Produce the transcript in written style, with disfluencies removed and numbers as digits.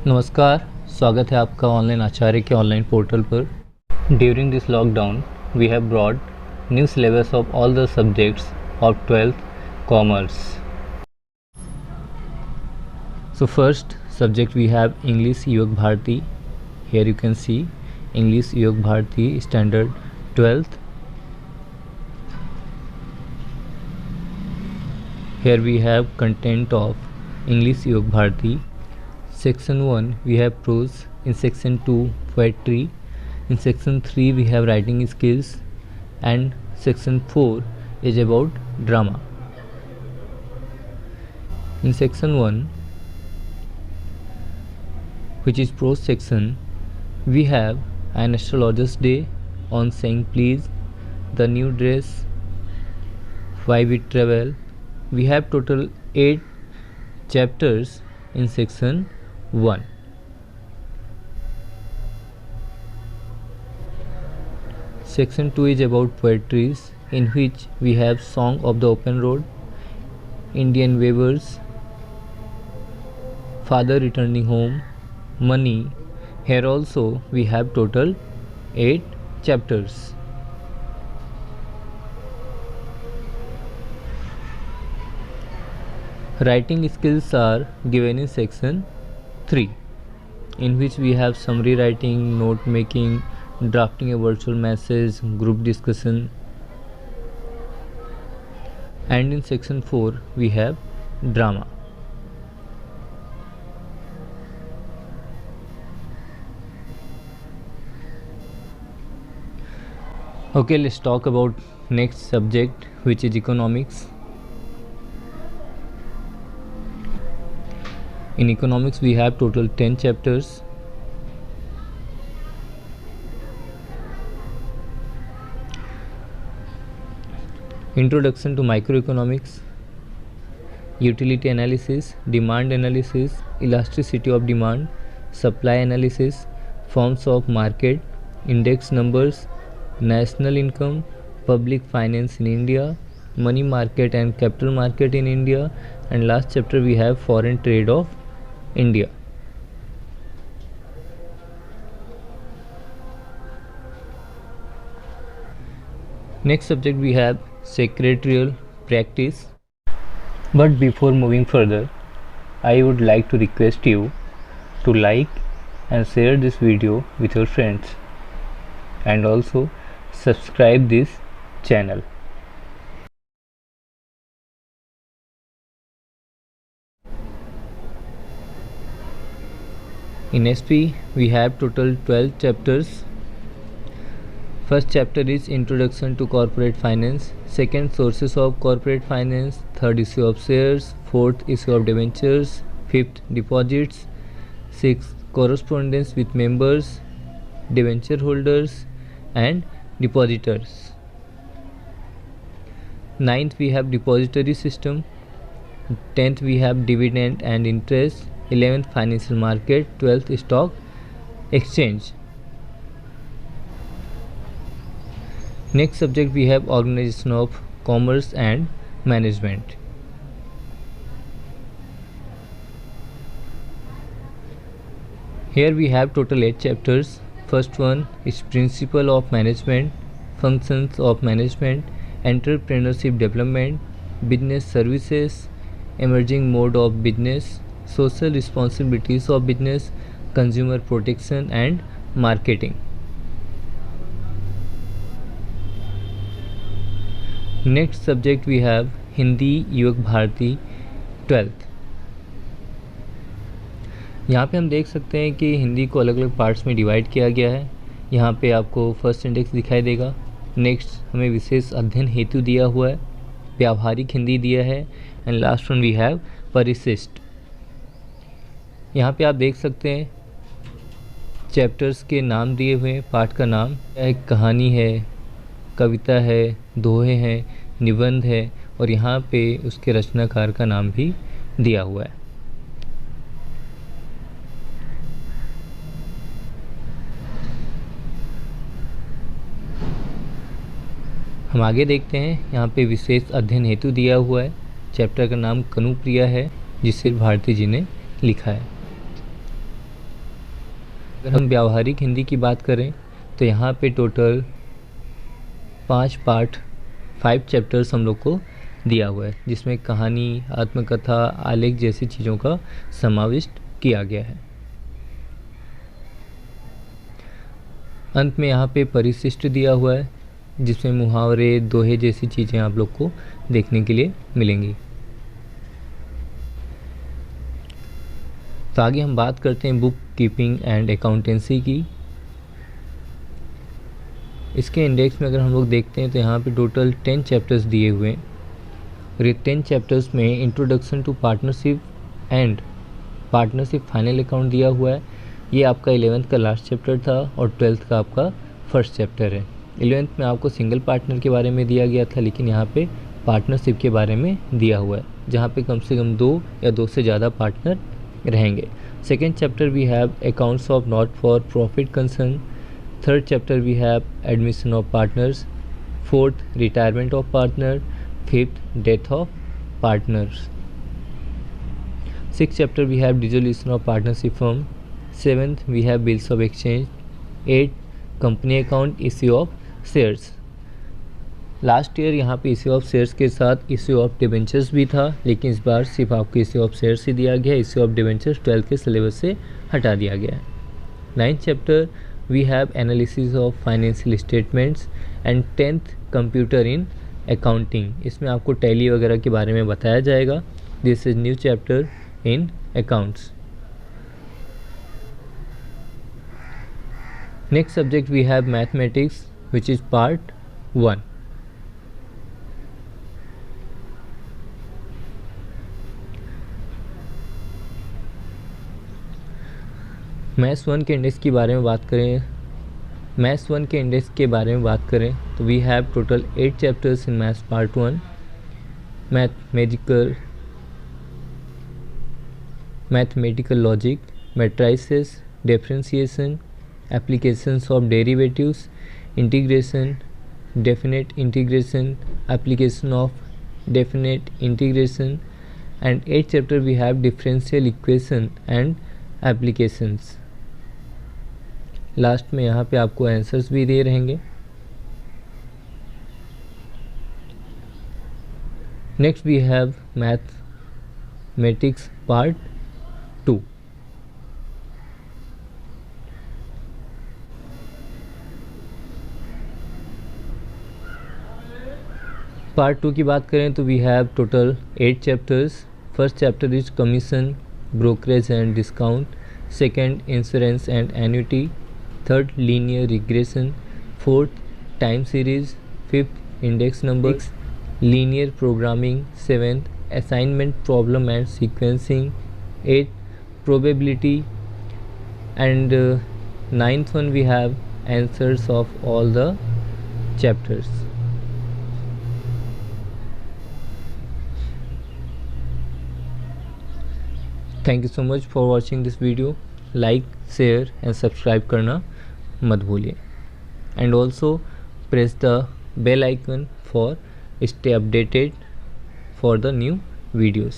नमस्कार, स्वागत है आपका ऑनलाइन आचार्य के ऑनलाइन पोर्टल पर। During this lockdown we have brought new syllabus of all the subjects of 12th commerce. So first subject we have English Yog Bharati. Here you can see English Yog Bharati standard 12th. Here we have content of English Yog Bharati. Section 1 we have prose, in section 2 poetry, in section 3 we have writing skills, and section 4 is about drama. In section 1, which is prose section, we have an astrologer's day, on saying please, the new dress, why we travel. We have total 8 chapters in section 1. Section 2 is about poetries, in which we have Song of the Open Road, Indian Weavers, Father Returning Home, Money. Here also we have total 8 chapters. Writing skills are given in section 3, in which we have summary writing, note making, drafting a virtual message, group discussion, and in section 4 we have drama. Okay, let's talk about next subject, which is economics. In economics we have total 10 chapters. Introduction to microeconomics, utility analysis, demand analysis, elasticity of demand, supply analysis, forms of market, index numbers, national income, public finance in India, money market and capital market in India, and last chapter we have foreign trade of India. Next subject we have secretarial practice. But before moving further, I would like to request you to like and share this video with your friends, and also subscribe this channel. In SP we have total 12 chapters. First chapter is Introduction to Corporate Finance, second Sources of Corporate Finance, third Issue of Shares, fourth Issue of Debentures, fifth Deposits, sixth Correspondence with Members, Debenture Holders and Depositors. Ninth we have Depository System, 10th we have Dividend and Interest, 11th Financial Market, 12th Stock Exchange. Next subject we have Organization of Commerce and Management. Here we have total 8 chapters. First one is Principle of Management, Functions of Management, Entrepreneurship Development, Business Services, Emerging Mode of Business, Social Responsibilities of Business, Consumer Protection and Marketing. Next subject we have Hindi Yog Bharati 12th. यहाँ पे हम देख सकते हैं कि हिंदी को अलग अलग पार्ट्स में डिवाइड किया गया है. यहाँ पे आपको फर्स्ट इंडेक्स दिखाई देगा. नेक्स्ट हमें विशेष अध्ययन हेतु दिया हुआ है, व्यावहारिक हिंदी दिया है, and last one we have परिशिष्ट. यहाँ पे आप देख सकते हैं चैप्टर्स के नाम दिए हुए हैं. पाठ का नाम एक कहानी है, कविता है, दोहे हैं, निबंध है, और यहाँ पे उसके रचनाकार का नाम भी दिया हुआ है. हम आगे देखते हैं. यहाँ पे विशेष अध्ययन हेतु दिया हुआ है. चैप्टर का नाम कनुप्रिया है, जिसे भारती जी ने लिखा है. अगर हम व्यावहारिक हिंदी की बात करें तो यहाँ पे टोटल 5 पार्ट 5 चैप्टर्स हम लोग को दिया हुआ है, जिसमें कहानी, आत्मकथा, आलेख जैसी चीज़ों का समाविष्ट किया गया है। अंत में यहाँ पे परिशिष्ट दिया हुआ है, जिसमें मुहावरे, दोहे जैसी चीज़ें आप लोग को देखने के लिए मिलेंगी। तो आगे हम बात करते हैं बुक कीपिंग एंड अकाउंटेंसी की। इसके इंडेक्स में अगर हम लोग देखते हैं तो यहाँ पे टोटल 10 चैप्टर्स दिए हुए हैं, और ये 10 चैप्टर्स में introduction to partnership and partnership final account दिया हुआ है। ये आपका 11th का लास्ट चैप्टर था और 12th का आपका फर्स्ट चैप्टर है। 11th में आपको सिंगल पार्टनर के बारे में दिया गया था, लेकिन यहाँ पे पार्टनरशिप के बारे में दिया हुआ है, जहाँ पे कम से कम 2 या 2 से ज़्यादा पार्टनर रहेंगे। Second chapter we have accounts of not for profit concern. Third chapter we have admission of partners. Fourth retirement of partner. Fifth death of partners. Six chapter we have dissolution of partnership firm. Seventh we have bills of exchange. Eight company account, issue of shares. Last year यहाँ पे issue of shares के साथ issue of debentures भी था, लेकिन इस बार सिर्फ आपको इश्यू ऑफ शेयर्स ही दिया गया है। इश्यू ऑफ डिबेंचर्स 12th के सिलेबस से हटा दिया गया है। Ninth chapter we have analysis of financial statements and 10th computer in accounting. इसमें आपको टैली वगैरह के बारे में बताया जाएगा। This is new chapter in accounts. Next subject we have mathematics which is part 1। Maths 1 के इंडेक्स के बारे में बात करें तो we have total 8 chapters in maths part 1। Mathematical logic, matrices, differentiation, applications of derivatives, integration, definite integration, application of definite integration, and 8th chapter we have differential equation and applications. Last में यहाँ पे आपको answers भी दे रहेंगे। Next we have mathematics part 2। Part 2 की बात करें तो we have total 8 chapters. First chapter is commission, brokerage and discount. Second insurance and annuity. Third linear regression. Fourth time series. Fifth index numbers, linear programming. Seventh assignment problem and sequencing. Eight probability, and ninth one we have answers of all the chapters. Thank you so much for watching this video. Like, share and subscribe करना मत भूलिए, and also press the bell icon for stay updated for the new videos.